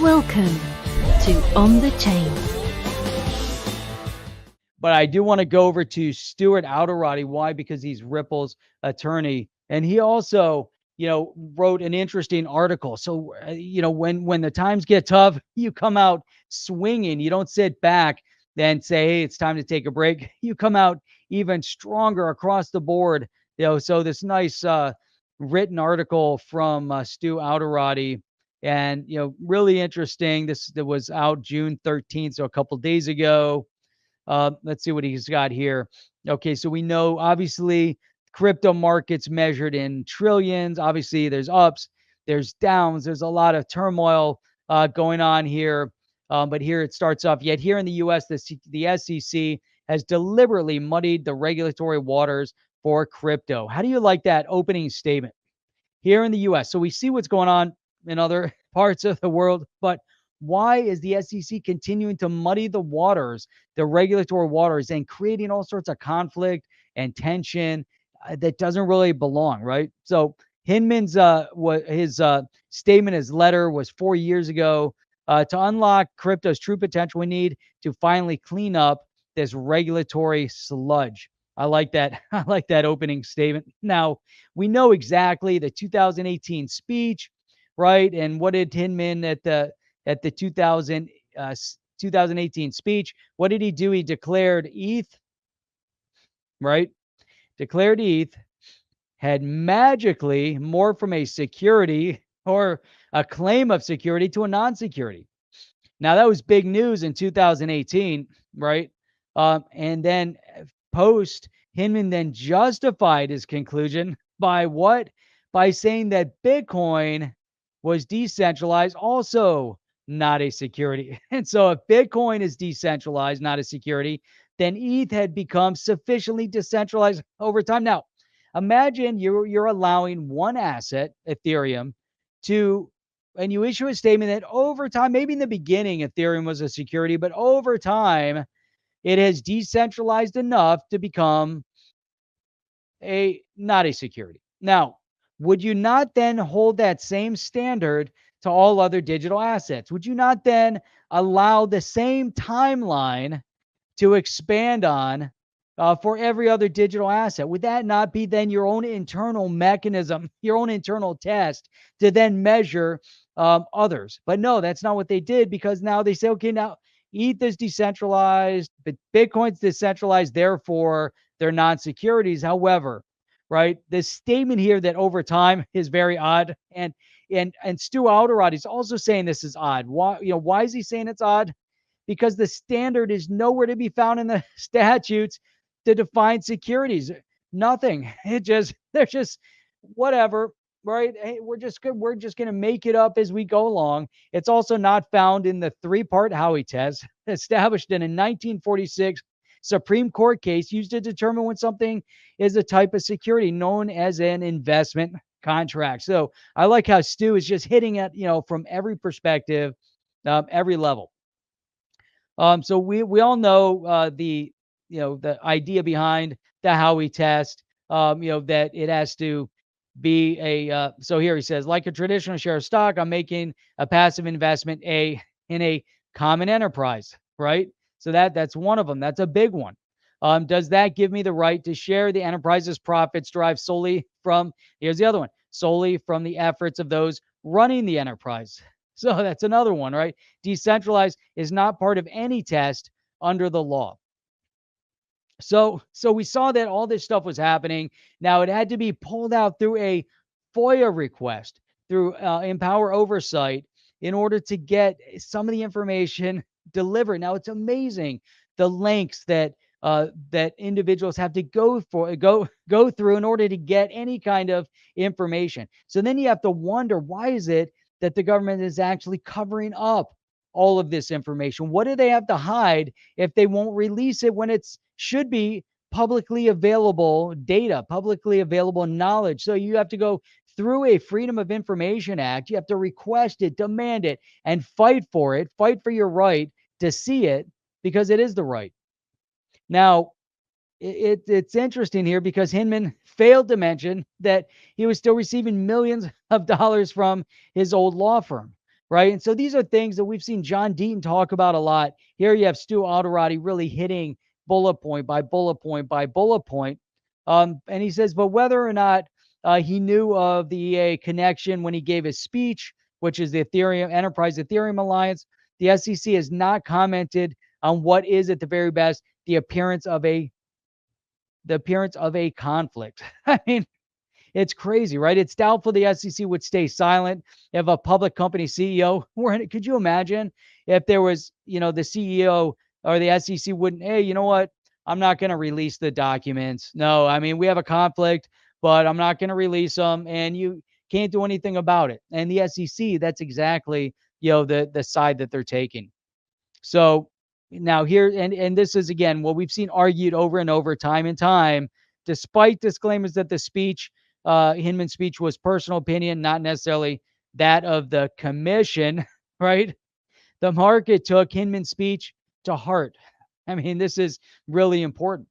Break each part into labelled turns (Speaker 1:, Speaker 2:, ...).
Speaker 1: Welcome to On the Chain.
Speaker 2: But I do want to go over to Stu Alderoty. Why? Because he's Ripple's attorney. And he also, wrote an interesting article. So, when the times get tough, you come out swinging. You don't sit back and say, hey, it's time to take a break. You come out even stronger across the board. So this nice written article from Stu Alderoty, and really interesting. This was out June 13th, so a couple days ago. Let's see what he's got here. Okay, so we know obviously crypto markets measured in trillions. Obviously, there's ups, there's downs, there's a lot of turmoil going on here. But here it starts off. Yet here in the U.S., the SEC has deliberately muddied the regulatory waters for crypto. How do you like that opening statement here in the U.S.? So we see what's going on in other parts of the world, but why is the SEC continuing to muddy the waters, the regulatory waters, and creating all sorts of conflict and tension that doesn't really belong, right? So Hinman's his statement, his letter was 4 years ago. To unlock crypto's true potential, we need to finally clean up this regulatory sludge. I like that. I like that opening statement. Now, we know exactly the 2018 speech, right? And what did Hinman at the 2018 speech, what did he do? He declared ETH, right? Declared ETH had magically morphed from a security or a claim of security to a non-security. Now, that was big news in 2018, right? And then Hinman then justified his conclusion by what? By saying that Bitcoin was decentralized, also not a security. And so if Bitcoin is decentralized, not a security, then ETH had become sufficiently decentralized over time. Now, imagine you're allowing one asset, Ethereum, and you issue a statement that over time, maybe in the beginning, Ethereum was a security, but over time, it has decentralized enough to become not a security. Now, would you not then hold that same standard to all other digital assets? Would you not then allow the same timeline to expand on for every other digital asset? Would that not be then your own internal mechanism, your own internal test to then measure others? But no, that's not what they did, because now they say, okay, now ETH is decentralized, but Bitcoin's decentralized, therefore they're non-securities. However, right, this statement here that over time is very odd, and Stu Alderoty is also saying this is odd. Why is he saying it's odd? Because the standard is nowhere to be found in the statutes to define securities. Nothing. They're just whatever, right? Hey, we're just going to make it up as we go along. It's also not found in the three-part Howey test established in a 1946 Supreme Court case used to determine when something is a type of security known as an investment contract. So I like how Stu is just hitting it, from every perspective, every level. So we all know the idea behind the Howey test, that it has to be so here he says, like a traditional share of stock, I'm making a passive investment in a common enterprise, right? So that's one of them. That's a big one. Does that give me the right to share the enterprise's profits derived solely from, here's the other one, solely from the efforts of those running the enterprise? So that's another one, right? Decentralized is not part of any test under the law. So we saw that all this stuff was happening. Now it had to be pulled out through a FOIA request, through Empower Oversight, in order to get some of the information delivered. Now it's amazing the lengths that individuals have to go through in order to get any kind of information. So then you have to wonder, why is it that the government is actually covering up all of this information? What do they have to hide if they won't release it when it should be publicly available data, publicly available knowledge? So you have to go through a Freedom of Information Act. You have to request it, demand it, and fight for it, fight for your right to see it, because it is the right. Now, it's interesting here because Hinman failed to mention that he was still receiving millions of dollars from his old law firm. right? And so these are things that we've seen John Deaton talk about a lot. Here you have Stu Alderoty really hitting bullet point by bullet point by bullet point. And he says, but whether or not he knew of the EA connection when he gave his speech, which is the Ethereum Enterprise Ethereum Alliance, the SEC has not commented on what is at the very best the appearance of a conflict. I mean, it's crazy, right? It's doubtful the SEC would stay silent if a public company CEO were in it. Could you imagine if there was, the CEO or the SEC wouldn't, hey, you know what? I'm not going to release the documents. No, I mean, we have a conflict, but I'm not going to release them and you can't do anything about it. And the SEC, that's exactly, the side that they're taking. So now here, and this is again what we've seen argued over and over, time and time, despite disclaimers that the speech, Hinman's speech, was personal opinion, not necessarily that of the commission, right? The market took Hinman's speech to heart. I mean, this is really important.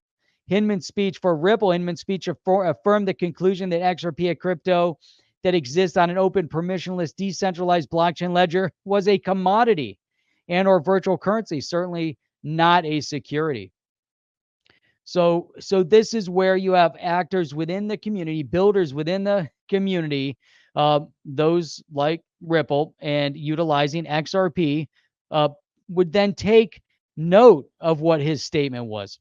Speaker 2: Hinman's speech for Ripple, Hinman's speech affirmed the conclusion that XRP, a crypto that exists on an open, permissionless, decentralized blockchain ledger, was a commodity and or virtual currency, certainly not a security. So this is where you have actors within the community, builders within the community, those like Ripple and utilizing XRP, would then take note of what his statement was.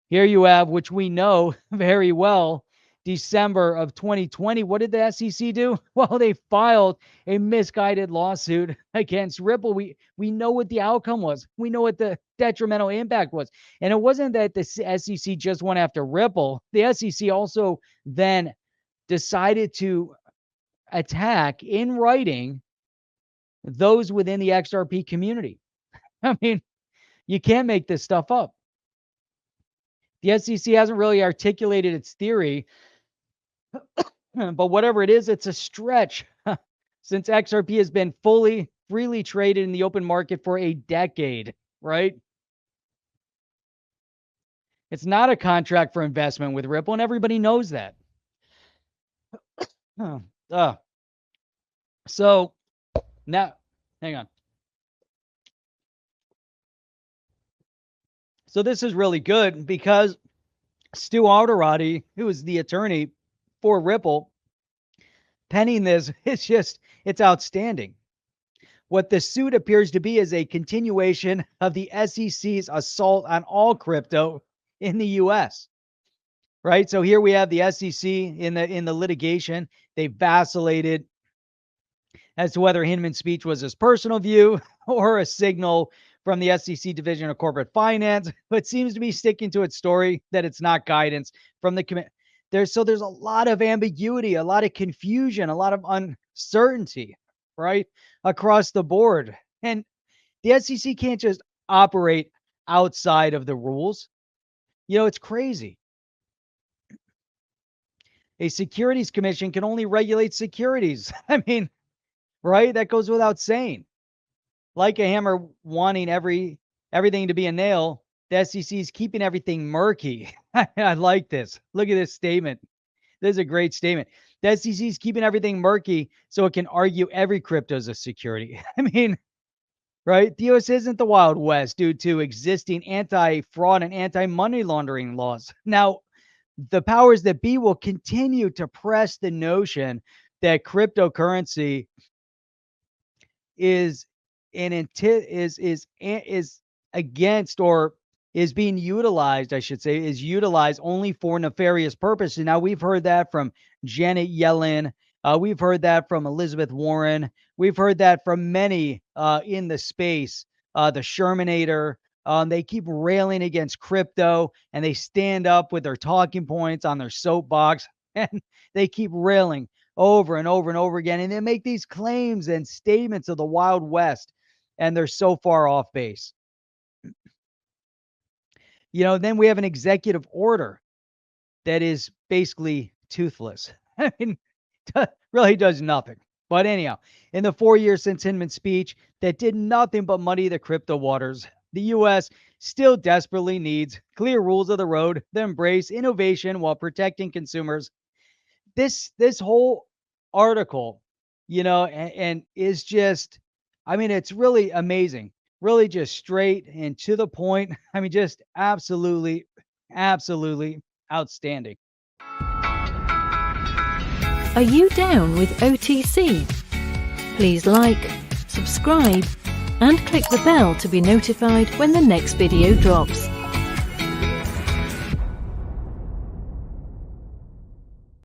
Speaker 2: Here you have, which we know very well, December of 2020. What did the SEC do? Well, they filed a misguided lawsuit against Ripple. We know what the outcome was. We know what the detrimental impact was. And it wasn't that the SEC just went after Ripple. The SEC also then decided to attack in writing those within the XRP community. I mean, you can't make this stuff up. The SEC hasn't really articulated its theory, but whatever it is, it's a stretch since XRP has been freely traded in the open market for a decade, right? It's not a contract for investment with Ripple, and everybody knows that. So now, hang on. So this is really good because Stu Alderoty, who is the attorney for Ripple, penning this, it's outstanding. What the suit appears to be is a continuation of the SEC's assault on all crypto in the US. Right? So here we have the SEC in the litigation. They vacillated as to whether Hinman's speech was his personal view or a signal from the SEC Division of Corporate Finance, but seems to be sticking to its story that it's not guidance from the committee. There's a lot of ambiguity, a lot of confusion, a lot of uncertainty, right, across the board. And the SEC can't just operate outside of the rules. It's crazy. A securities commission can only regulate securities. I mean, right? That goes without saying. Like a hammer wanting everything to be a nail, the SEC is keeping everything murky. I like this. Look at this statement. This is a great statement. The SEC is keeping everything murky so it can argue every crypto is a security. I mean, right? The US isn't the Wild West due to existing anti-fraud and anti-money laundering laws. Now, the powers that be will continue to press the notion that cryptocurrency is against, or is being utilized, I should say, is utilized only for nefarious purposes. Now, we've heard that from Janet Yellen. We've heard that from Elizabeth Warren. We've heard that from many in the space. The Shermanator. They keep railing against crypto, and they stand up with their talking points on their soapbox, and they keep railing over and over and over again. And they make these claims and statements of the Wild West, and they're so far off base. Then we have an executive order that is basically toothless. I mean, really does nothing. But anyhow, in the 4 years since Hinman's speech that did nothing but muddy the crypto waters, the U.S. still desperately needs clear rules of the road that embrace innovation while protecting consumers. This whole article and is just, I mean, it's really amazing. Really just straight and to the point. I mean, just absolutely, absolutely outstanding.
Speaker 1: Are you down with OTC? Please like, subscribe, and click the bell to be notified when the next video drops.